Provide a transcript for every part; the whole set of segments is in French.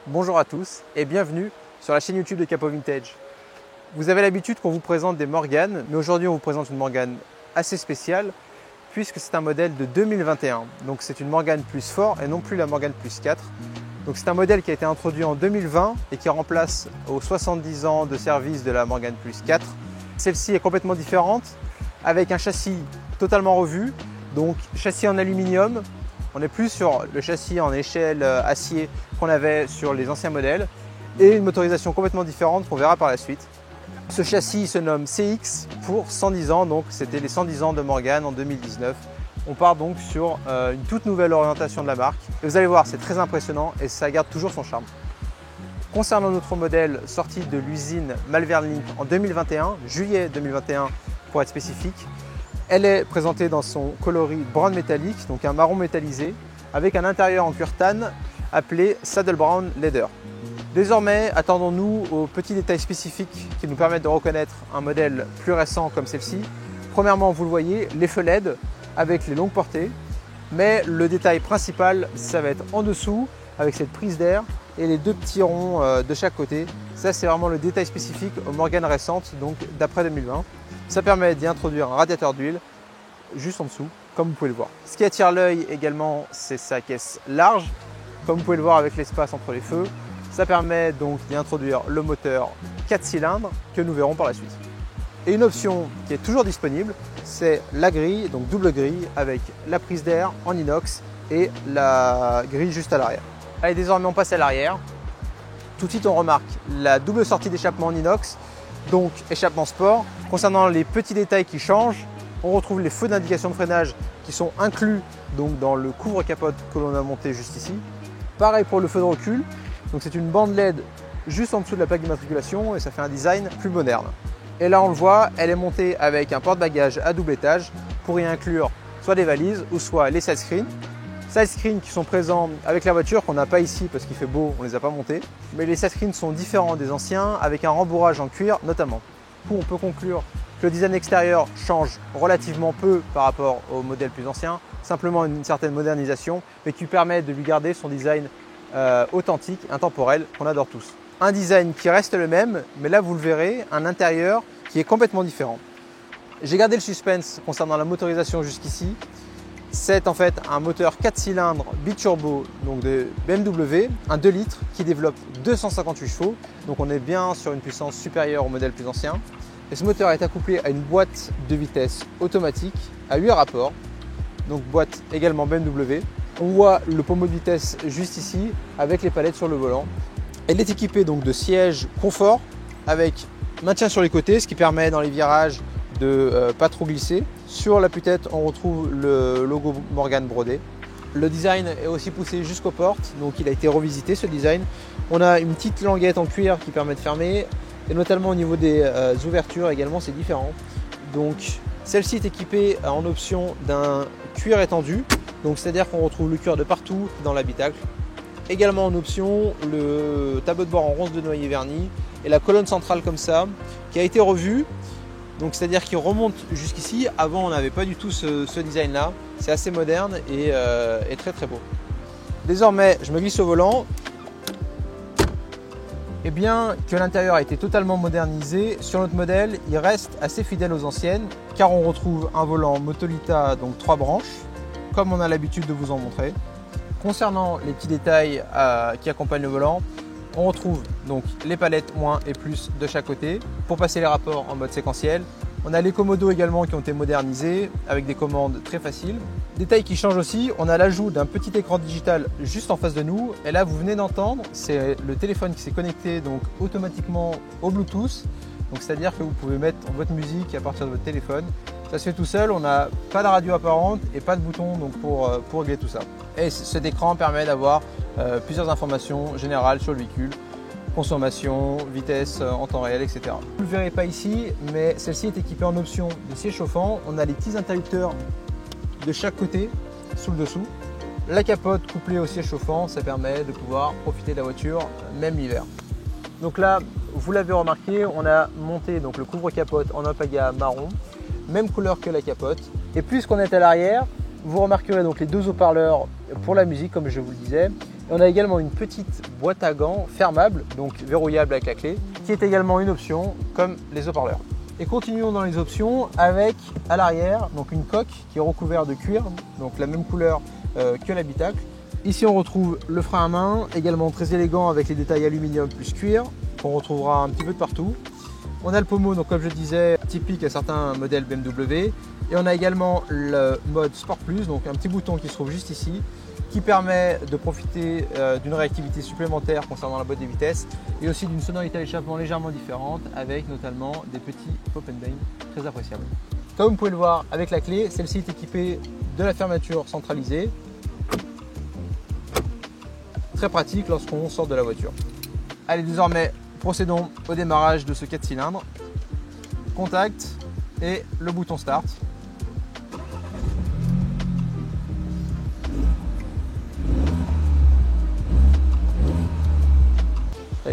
Bonjour à tous et bienvenue sur la chaîne YouTube de Capo Vintage. Vous avez l'habitude qu'on vous présente des Morgane, mais aujourd'hui on vous présente une Morgane assez spéciale puisque c'est un modèle de 2021. Donc c'est une Morgane Plus Fort et non plus la Morgane Plus 4. Donc c'est un modèle qui a été introduit en 2020 et qui remplace aux 70 ans de service de la Morgane Plus 4. Celle-ci est complètement différente avec un châssis totalement revu, donc châssis en aluminium. On n'est plus sur le châssis en échelle acier qu'on avait sur les anciens modèles et une motorisation complètement différente qu'on verra par la suite. Ce châssis se nomme CX pour 110 ans, donc c'était les 110 ans de Morgane en 2019. On part donc sur une toute nouvelle orientation de la marque. Et vous allez voir, c'est très impressionnant et ça garde toujours son charme. Concernant notre modèle sorti de l'usine Malvern Link en 2021, juillet 2021 pour être spécifique, elle est présentée dans son coloris brown métallique, donc un marron métallisé, avec un intérieur en cuir tan appelé Saddle Brown Leather. Désormais, attendons-nous aux petits détails spécifiques qui nous permettent de reconnaître un modèle plus récent comme celle-ci. Premièrement, vous le voyez, les feux LED avec les longues portées, mais le détail principal, ça va être en dessous avec cette prise d'air et les deux petits ronds de chaque côté. Ça, c'est vraiment le détail spécifique aux Morgane récentes, donc d'après 2020. Ça permet d'y introduire un radiateur d'huile juste en dessous, comme vous pouvez le voir. Ce qui attire l'œil également, c'est sa caisse large, comme vous pouvez le voir avec l'espace entre les feux. Ça permet donc d'y introduire le moteur 4 cylindres que nous verrons par la suite. Et une option qui est toujours disponible, c'est la grille, donc double grille avec la prise d'air en inox et la grille juste à l'arrière. Allez, désormais on passe à l'arrière. Tout de suite on remarque la double sortie d'échappement en inox, donc échappement sport. Concernant les petits détails qui changent, on retrouve les feux d'indication de freinage qui sont inclus donc dans le couvre-capote que l'on a monté juste ici. Pareil pour le feu de recul, donc c'est une bande LED juste en dessous de la plaque d'immatriculation et ça fait un design plus moderne. Et là on le voit, elle est montée avec un porte-bagages à double étage pour y inclure soit des valises ou soit les side screens. Side screens qui sont présents avec la voiture qu'on n'a pas ici parce qu'il fait beau, on ne les a pas montés. Mais les side screens sont différents des anciens avec un rembourrage en cuir notamment. Du coup, on peut conclure que le design extérieur change relativement peu par rapport au modèle plus ancien, simplement une certaine modernisation, mais qui permet de lui garder son design authentique, intemporel, qu'on adore tous. Un design qui reste le même, mais là vous le verrez, un intérieur qui est complètement différent. J'ai gardé le suspense concernant la motorisation jusqu'ici. C'est en fait un moteur 4 cylindres biturbo donc de BMW, un 2 litres qui développe 258 chevaux. Donc on est bien sur une puissance supérieure au modèle plus ancien. Et ce moteur est accouplé à une boîte de vitesse automatique à 8 rapports. Donc boîte également BMW. On voit le pommeau de vitesse juste ici avec les palettes sur le volant. Elle est équipée donc de sièges confort avec maintien sur les côtés, ce qui permet dans les virages de pas trop glisser. Sur l'appui-tête, on retrouve le logo Morgane brodé. Le design est aussi poussé jusqu'aux portes, donc il a été revisité ce design. On a une petite languette en cuir qui permet de fermer, et notamment au niveau des ouvertures également, c'est différent. Donc celle-ci est équipée en option d'un cuir étendu, donc c'est-à-dire qu'on retrouve le cuir de partout dans l'habitacle. Également en option, le tableau de bord en ronce de noyer verni et la colonne centrale comme ça, qui a été revue. Donc c'est-à-dire qu'il remonte jusqu'ici. Avant on n'avait pas du tout ce design là. C'est assez moderne et très très beau. Désormais je me glisse au volant. Et bien que l'intérieur a été totalement modernisé, sur notre modèle il reste assez fidèle aux anciennes car on retrouve un volant Motolita, donc 3 branches, comme on a l'habitude de vous en montrer. Concernant les petits détails qui accompagnent le volant, on retrouve donc les palettes moins et plus de chaque côté pour passer les rapports en mode séquentiel. On a les commodos également qui ont été modernisés avec des commandes très faciles. Détail qui change aussi, on a l'ajout d'un petit écran digital juste en face de nous. Et là, vous venez d'entendre, c'est le téléphone qui s'est connecté donc automatiquement au Bluetooth. Donc c'est-à-dire que vous pouvez mettre votre musique à partir de votre téléphone. Ça se fait tout seul, on n'a pas de radio apparente et pas de bouton donc pour régler tout ça. Et cet écran permet d'avoir plusieurs informations générales sur le véhicule. consommation, vitesse en temps réel, etc. Vous ne le verrez pas ici, mais celle-ci est équipée en option de siège chauffant. On a les petits interrupteurs de chaque côté, sous le dessous. La capote couplée au siège chauffant, ça permet de pouvoir profiter de la voiture, même l'hiver. Donc là, vous l'avez remarqué, on a monté donc le couvre-capote en opaga marron, même couleur que la capote. Et puisqu'on est à l'arrière, vous remarquerez donc les deux haut-parleurs pour la musique, comme je vous le disais. Et on a également une petite boîte à gants fermable, donc verrouillable avec la clé, qui est également une option comme les haut-parleurs. Et continuons dans les options avec à l'arrière donc une coque qui est recouverte de cuir, donc la même couleur que l'habitacle. Ici on retrouve le frein à main, également très élégant avec les détails aluminium plus cuir, qu'on retrouvera un petit peu de partout. On a le pommeau, donc comme je disais, typique à certains modèles BMW. Et on a également le mode Sport Plus, donc un petit bouton qui se trouve juste ici, qui permet de profiter d'une réactivité supplémentaire concernant la boîte des vitesses et aussi d'une sonorité d'échappement légèrement différente avec notamment des petits pop and bang très appréciables. Comme vous pouvez le voir avec la clé, celle-ci est équipée de la fermeture centralisée. Très pratique lorsqu'on sort de la voiture. Allez, désormais, procédons au démarrage de ce 4 cylindres. Contact et le bouton Start.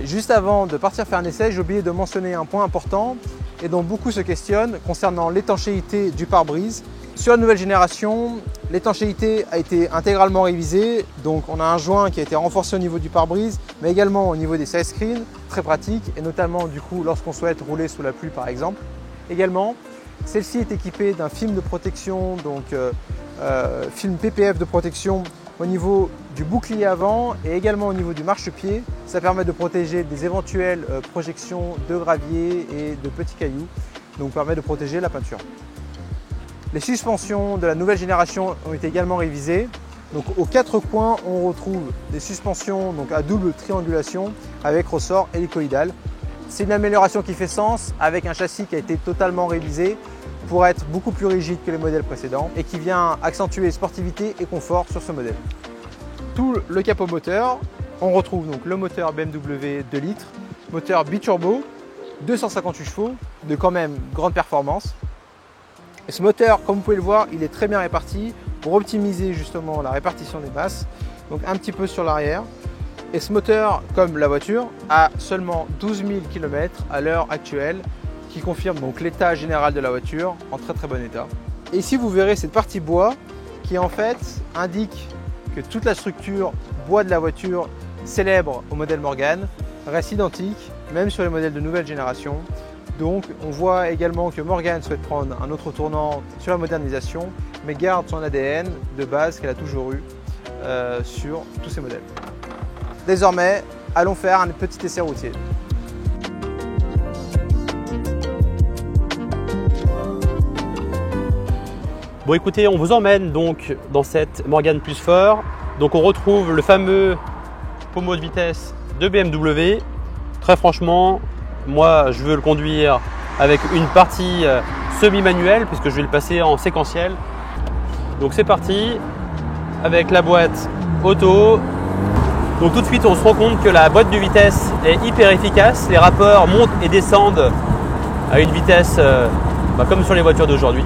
Juste avant de partir faire un essai, j'ai oublié de mentionner un point important et dont beaucoup se questionnent concernant l'étanchéité du pare-brise. Sur la nouvelle génération, l'étanchéité a été intégralement révisée, donc on a un joint qui a été renforcé au niveau du pare-brise, mais également au niveau des side screens, très pratique, et notamment du coup lorsqu'on souhaite rouler sous la pluie par exemple. Également, celle-ci est équipée d'un film de protection, donc film PPF de protection au niveau du bouclier avant et également au niveau du marchepied. Ça permet de protéger des éventuelles projections de gravier et de petits cailloux, donc permet de protéger la peinture. Les suspensions de la nouvelle génération ont été également révisées. Donc aux quatre coins, on retrouve des suspensions donc à double triangulation avec ressort hélicoïdal. C'est une amélioration qui fait sens avec un châssis qui a été totalement révisé pour être beaucoup plus rigide que les modèles précédents et qui vient accentuer sportivité et confort sur ce modèle. Tout le capot moteur, on retrouve donc le moteur BMW 2 litres, moteur biturbo, 258 chevaux, de quand même grande performance. Et ce moteur, comme vous pouvez le voir, il est très bien réparti pour optimiser justement la répartition des masses, donc un petit peu sur l'arrière. Et ce moteur, comme la voiture, a seulement 12 000 km à l'heure actuelle, qui confirme donc l'état général de la voiture en très très bon état. Et ici vous verrez cette partie bois qui en fait indique que toute la structure bois de la voiture célèbre au modèle Morgan reste identique, même sur les modèles de nouvelle génération. Donc on voit également que Morgan souhaite prendre un autre tournant sur la modernisation, mais garde son ADN de base qu'elle a toujours eu sur tous ces modèles. Désormais, allons faire un petit essai routier. Bon écoutez, on vous emmène donc dans cette Morgan Plus Fort. Donc on retrouve le fameux pommeau de vitesse de BMW. Très franchement, moi je veux le conduire avec une partie semi-manuelle puisque je vais le passer en séquentiel. Donc c'est parti avec la boîte auto. Donc tout de suite on se rend compte que la boîte de vitesse est hyper efficace. Les rapports montent et descendent à une vitesse comme sur les voitures d'aujourd'hui.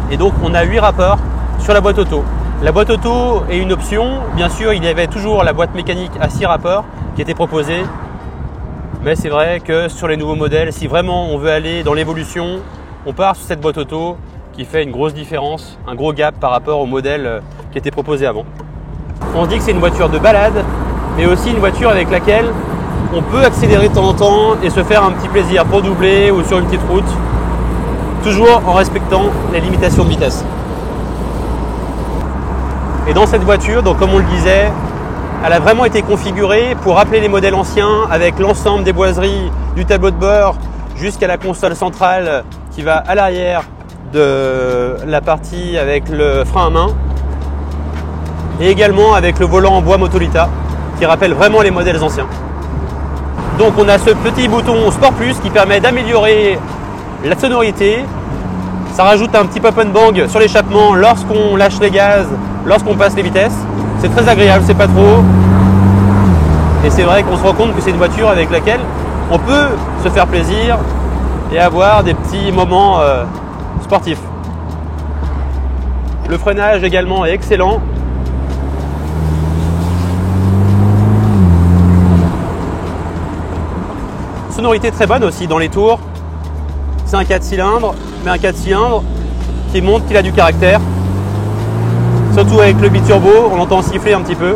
Et donc on a 8 rapports sur la boîte auto. La boîte auto est une option. Bien sûr, il y avait toujours la boîte mécanique à 6 rapports qui était proposée. Mais c'est vrai que sur les nouveaux modèles, si vraiment on veut aller dans l'évolution, on part sur cette boîte auto qui fait une grosse différence, un gros gap par rapport au modèle qui était proposé avant. On se dit que c'est une voiture de balade, mais aussi une voiture avec laquelle on peut accélérer de temps en temps et se faire un petit plaisir pour doubler ou sur une petite route. Toujours en respectant les limitations de vitesse. Et dans cette voiture, donc comme on le disait, elle a vraiment été configurée pour rappeler les modèles anciens avec l'ensemble des boiseries du tableau de bord jusqu'à la console centrale qui va à l'arrière de la partie avec le frein à main et également avec le volant en bois Motolita qui rappelle vraiment les modèles anciens. Donc on a ce petit bouton Sport Plus qui permet d'améliorer la sonorité. Ça rajoute un petit pop and bang sur l'échappement lorsqu'on lâche les gaz, lorsqu'on passe les vitesses. C'est très agréable, c'est pas trop. Et c'est vrai qu'on se rend compte que c'est une voiture avec laquelle on peut se faire plaisir et avoir des petits moments sportifs. Le freinage également est excellent. Sonorité très bonne aussi dans les tours. C'est un 4 cylindres, mais un 4 cylindres qui montre qu'il a du caractère. Surtout avec le biturbo, on entend siffler un petit peu.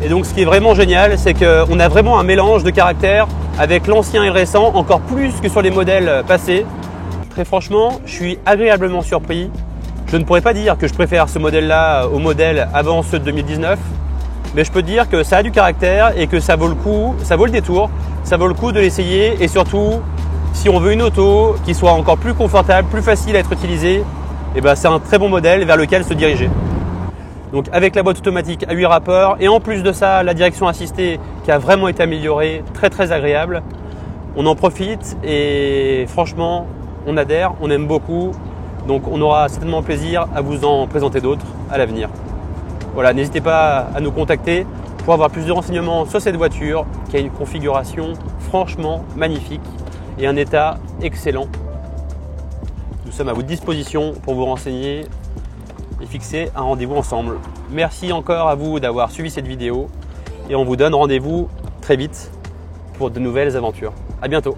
Et donc ce qui est vraiment génial, c'est qu'on a vraiment un mélange de caractère avec l'ancien et le récent, encore plus que sur les modèles passés. Très franchement, je suis agréablement surpris. Je ne pourrais pas dire que je préfère ce modèle-là au modèle avant ceux de 2019, mais je peux dire que ça a du caractère et que ça vaut le coup, ça vaut le détour, ça vaut le coup de l'essayer et surtout, si on veut une auto qui soit encore plus confortable, plus facile à être utilisée, et ben c'est un très bon modèle vers lequel se diriger. Donc avec la boîte automatique à 8 rapports et en plus de ça, la direction assistée qui a vraiment été améliorée, très agréable. On en profite et franchement, on adhère, on aime beaucoup. Donc on aura certainement plaisir à vous en présenter d'autres à l'avenir. Voilà, n'hésitez pas à nous contacter pour avoir plus de renseignements sur cette voiture qui a une configuration franchement magnifique et un état excellent. Nous sommes à votre disposition pour vous renseigner et fixer un rendez-vous ensemble. Merci encore à vous d'avoir suivi cette vidéo et on vous donne rendez-vous très vite pour de nouvelles aventures. À bientôt.